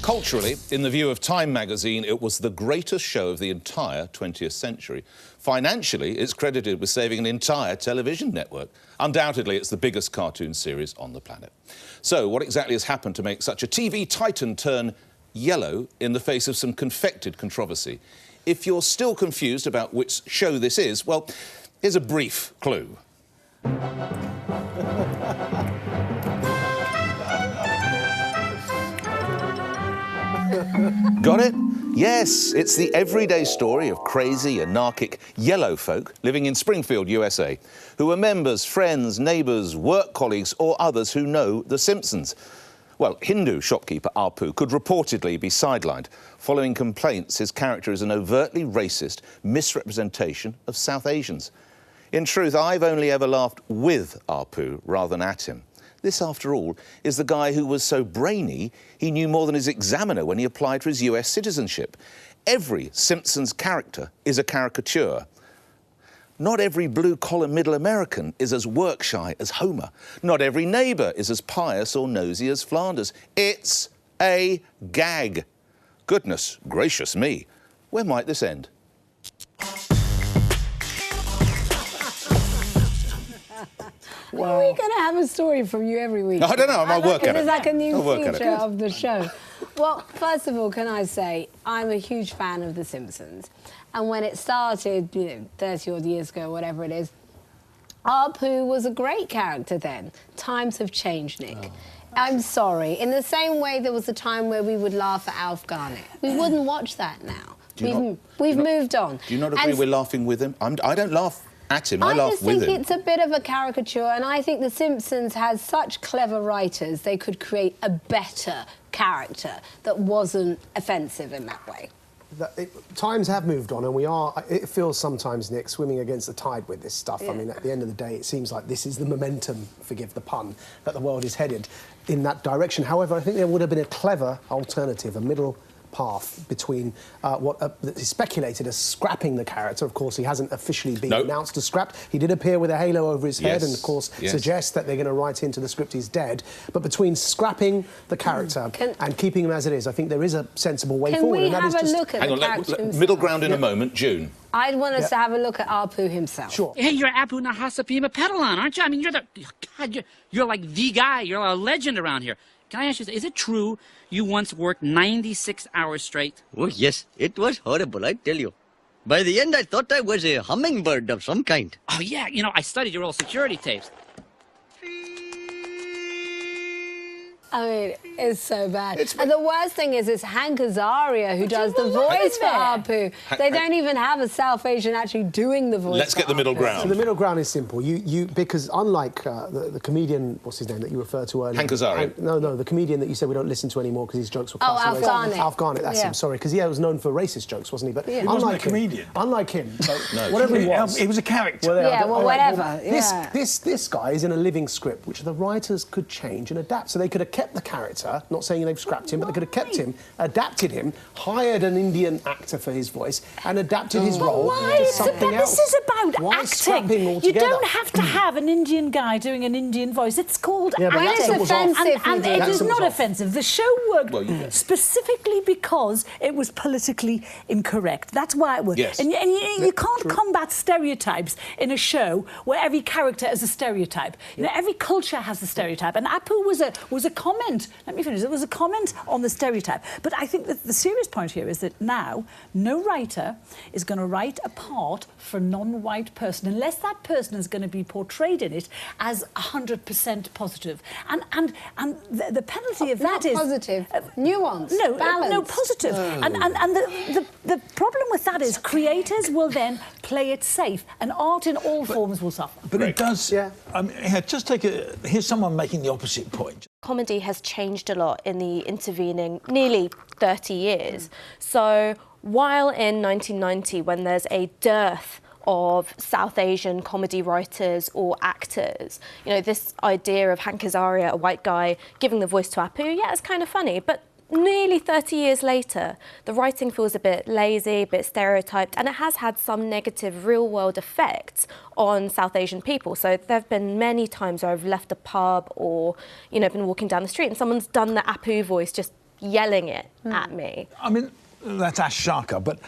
Culturally, in the view of Time magazine, it was the greatest show of the entire 20th century. Financially, it's credited with saving an entire television network. Undoubtedly, it's the biggest cartoon series on the planet. So, what exactly has happened to make such a TV titan turn yellow in the face of some confected controversy? If you're still confused about which show this is, well, here's a brief clue. Got it? Yes, it's the everyday story of crazy, anarchic, yellow folk living in Springfield, USA, who are members, friends, neighbours, work colleagues or others who know The Simpsons. Well, Hindu shopkeeper Apu could reportedly be sidelined following complaints his character is an overtly racist misrepresentation of South Asians. In truth, I've only ever laughed with Apu rather than at him. This, after all, is the guy who was so brainy he knew more than his examiner when he applied for his US citizenship. Every Simpsons character is a caricature. Not every blue-collar middle American is as work-shy as Homer. Not every neighbour is as pious or nosy as Flanders. It's a gag. Goodness gracious me, where might this end? Well, are we going to have a story from you every week? I don't know, I might work at it. It's like a new feature of the show. Well, first of all, can I say, I'm a huge fan of The Simpsons. And when it started, 30-odd years ago, whatever it is, Apu was a great character then. Times have changed, Nick. Oh. I'm sorry. In the same way there was a time where we would laugh at Alf Garnett. We wouldn't watch that now. We've moved on. Do you not agree we're laughing with him? I don't laugh at him, I laugh with him. I just think it's a bit of a caricature, and I think The Simpsons has such clever writers, they could create a better character that wasn't offensive in that way. Times have moved on, and we are, it feels sometimes, Nick, swimming against the tide with this stuff. Yeah. I mean, at the end of the day, it seems like this is the momentum, forgive the pun, that the world is headed in that direction. However, I think there would have been a clever alternative, a middle path between what is speculated as scrapping the character. Of course, he hasn't officially been announced as scrapped. He did appear with a halo over his head and, of course, suggests that they're going to write into the script he's dead. But between scrapping the character and keeping him as it is, I think there is a sensible way forward. Can we have a look at the character himself? Middle ground in a moment, June. I'd want us to have a look at Apu himself. Sure. Hey, you're Apu Nahasapima Pedalan, aren't you? I mean, you're like the guy. You're a legend around here. Can I ask you, is it true you once worked 96 hours straight? Oh, yes. It was horrible, I tell you. By the end, I thought I was a hummingbird of some kind. Oh, yeah. I studied your old security tapes. I mean, it's so bad. And the worst thing is it's Hank Azaria who does the voice for Apu. They don't even have a South Asian actually doing the voice. Let's get the middle ground. So the middle ground is simple. Because unlike the comedian, what's his name, that you referred to earlier? Hank Azaria. No, the comedian that you said we don't listen to anymore because his jokes were class. Oh, Alf Garnett. Alf Garnett, that's him, sorry. Because he was known for racist jokes, wasn't he? But he wasn't a comedian. Unlike him, whatever he was. He was a character. Whatever. This guy is in a living script, which the writers could change and adapt. So they could have kept the character, not saying they've scrapped him, but they could have kept him, adapted him, hired an Indian actor for his voice, and adapted his role to something else. This is about acting. You don't have to have an Indian guy doing an Indian voice. It's called acting. It's offensive. And it is not offensive. The show worked specifically because it was politically incorrect. That's why it worked. Yes. And you can't combat stereotypes in a show where every character is a stereotype. Every culture has a stereotype. And Apu was a comment. Let me finish. It was a comment on the stereotype. But I think that the serious point here is that now no writer is going to write a part for a non-white person unless that person is going to be portrayed in it as 100% positive. And the penalty of that is... Not positive. Nuance. Balance. No, positive. And the problem with that is creators will then play it safe and art in all forms will suffer. But it does... Yeah. Here's someone making the opposite point. Comedy has changed a lot in the intervening nearly 30 years. So while in 1990, when there's a dearth of South Asian comedy writers or actors, this idea of Hank Azaria, a white guy, giving the voice to Apu, yeah, it's kind of funny, but nearly 30 years later, the writing feels a bit lazy, a bit stereotyped, and it has had some negative real-world effects on South Asian people. So there have been many times where I've left a pub or, been walking down the street and someone's done the Apu voice just yelling it at me. I mean, that's Ash Shaka, but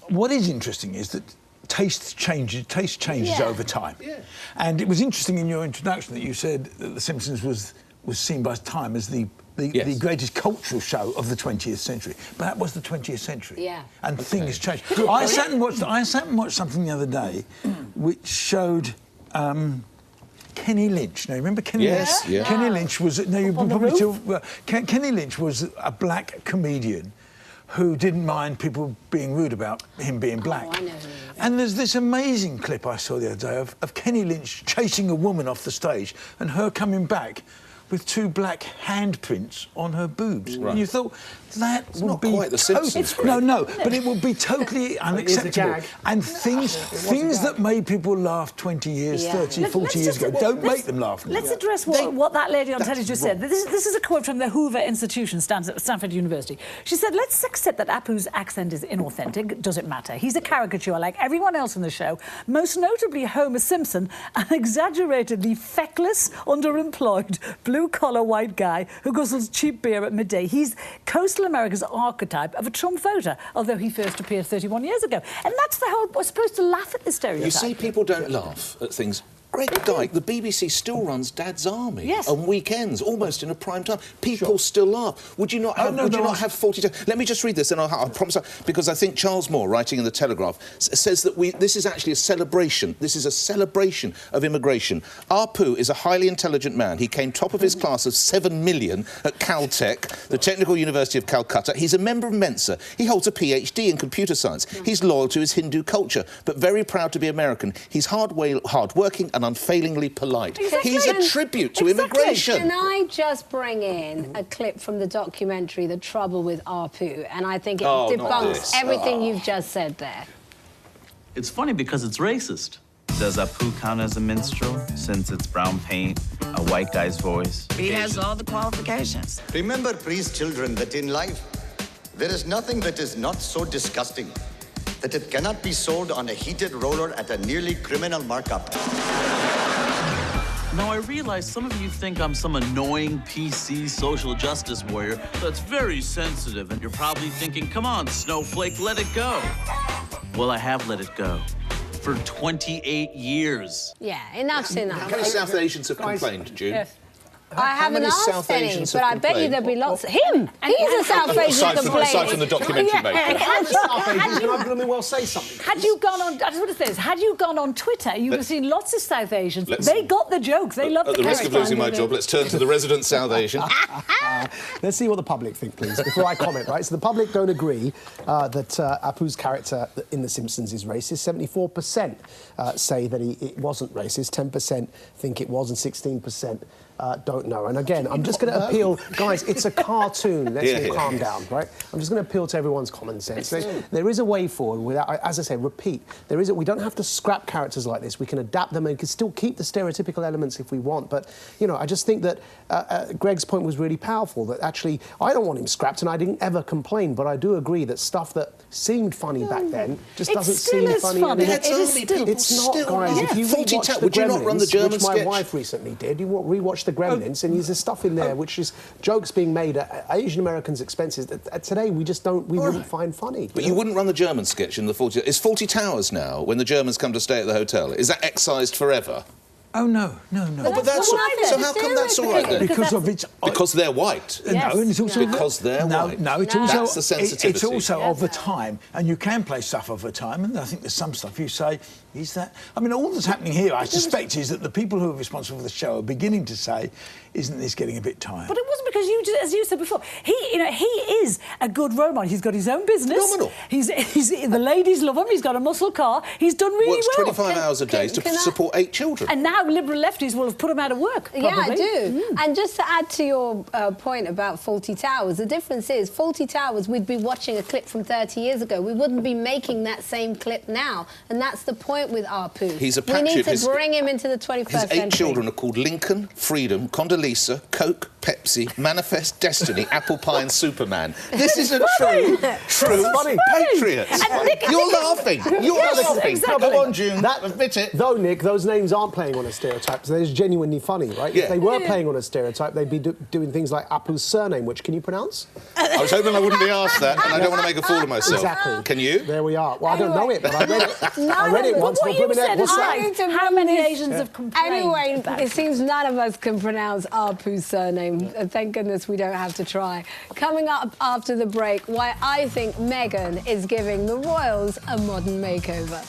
what is interesting is that taste changes over time. Yeah. And it was interesting in your introduction that you said that The Simpsons was seen by Time as the greatest cultural show of the 20th century. But that was the 20th century. Yeah. And things changed. I sat and watched something the other day which showed Kenny Lynch. Now, remember Kenny Lynch? Yes, yeah. Kenny Lynch was... No, you probably Kenny Lynch was a black comedian who didn't mind people being rude about him being black. I know. And there's this amazing clip I saw the other day of Kenny Lynch chasing a woman off the stage and her coming back with 2 black handprints on her boobs. Right. And you thought, that would be... quite the Simpsons. No, but it would be totally unacceptable. And things that made people laugh 20 years, 30, 40 years ago, don't make them laugh now. Let's address what that lady on telly just said. This is a quote from the Hoover Institution, Stanford University. She said, let's accept that Apu's accent is inauthentic. Does it matter? He's a caricature like everyone else in the show, most notably Homer Simpson, an exaggeratedly feckless, underemployed, blue-collar white guy who guzzles cheap beer at midday. He's coastal America's archetype of a Trump voter, although he first appeared 31 years ago. And that's the whole... We're supposed to laugh at this stereotype. You say people don't laugh at things. Great Dyke, the BBC still runs Dad's Army on weekends, almost in a prime time. People still laugh. Would you not have, have 40... Let me just read this, and I promise... Because I think Charles Moore, writing in The Telegraph, says that this is actually a celebration. This is a celebration of immigration. Apu is a highly intelligent man. He came top of his class of 7 million at Caltech, the Technical University of Calcutta. He's a member of Mensa. He holds a PhD in computer science. He's loyal to his Hindu culture, but very proud to be American. He's hard-working and unfailingly polite. Exactly. He's a tribute to immigration. Can I just bring in a clip from the documentary The Trouble with Apu? And I think it debunks everything you've just said there. It's funny because it's racist. Does Apu count as a minstrel since it's brown paint, a white guy's voice? He has all the qualifications. Remember, please, children, that in life, there is nothing that is not so disgusting that it cannot be sold on a heated roller at a nearly criminal markup. Now, I realize some of you think I'm some annoying PC social justice warrior that's very sensitive, and you're probably thinking, come on, Snowflake, let it go. Well, I have let it go. For 28 years. Yeah, enough's enough. How many South Asians have complained, June? Yes. I haven't asked any, but I bet you there'll be lots. Him! He's a South Asian complaining. Aside from the documentary maker. Well, say something. Had you gone on... I just want to say this. Had you gone on Twitter, you would have seen lots of South Asians. They got the joke. They loved the character. At the risk of losing my job, let's turn to the resident South Asian. Let's see what the public think, please, before I comment, right? So the public don't agree that Apu's character in The Simpsons is racist. 74% say that it wasn't racist. 10% think it was, and 16% don't know. And again, I'm just going to appeal, guys, it's a cartoon. Let's all calm down, right? I'm just going to appeal to everyone's common sense. There is a way forward without, as I say, repeat, we don't have to scrap characters like this. We can adapt them and can still keep the stereotypical elements if we want. But, you know, I just think that Greg's point was really powerful, that actually I don't want him scrapped and I didn't ever complain, but I do agree that stuff that seemed funny back then just doesn't seem funny anymore. It's not, guys. If you rewatch the Gremlins, which my wife recently did, you rewatch the Gremlins, and there's stuff in there which is jokes being made at Asian Americans' expenses that today we just don't, we wouldn't find funny. But you wouldn't run the German sketch in the 40... Is 40 Towers now, when the Germans come to stay at the hotel, is that excised forever? Oh, no. Oh, but that's... So how come that's all right, then? Because they're white. Yes. No, and it's also... Because they're white. No, it's also... That's the sensitivity. It's also of the time, and you can play stuff of the time, and I think there's some stuff you say, is that... I mean, all that's happening here, I suspect, is that the people who are responsible for the show are beginning to say, isn't this getting a bit tired? But it wasn't because you, as you said before, he is a good role model. He's got his own business. Phenomenal. The ladies love him. He's got a muscle car. He's done really well. Works 25 hours a day to support 8 children. And now liberal lefties will have put him out of work, probably. Yeah, I do. And just to add to your point about Fawlty Towers, the difference is Fawlty Towers, we'd be watching a clip from 30 years ago. We wouldn't be making that same clip now. And that's the point with Apu. He's a we need to bring him into the 21st century. His 8 children are called Lincoln, Freedom, Condoleezza, Coke, Pepsi, Manifest Destiny, Apple Pie and Superman. This isn't true patriots. You're laughing. You're laughing. Exactly. Go on, June. Admit it. Though, Nick, those names aren't playing on a stereotype. So they're just genuinely funny, right? Yeah. If they were playing on a stereotype, they'd be doing things like Apu's surname, which can you pronounce? I was hoping I wouldn't be asked that, and I don't want to make a fool of myself. Exactly. Can you? There we are. Well, I don't know it, but I read it. I read it But once. what you said is right. to How many promise- Asians have complained Anyway, about it seems none of us can pronounce Apu's surname. Thank goodness we don't have to try. Coming up after the break, why I think Meghan is giving the royals a modern makeover.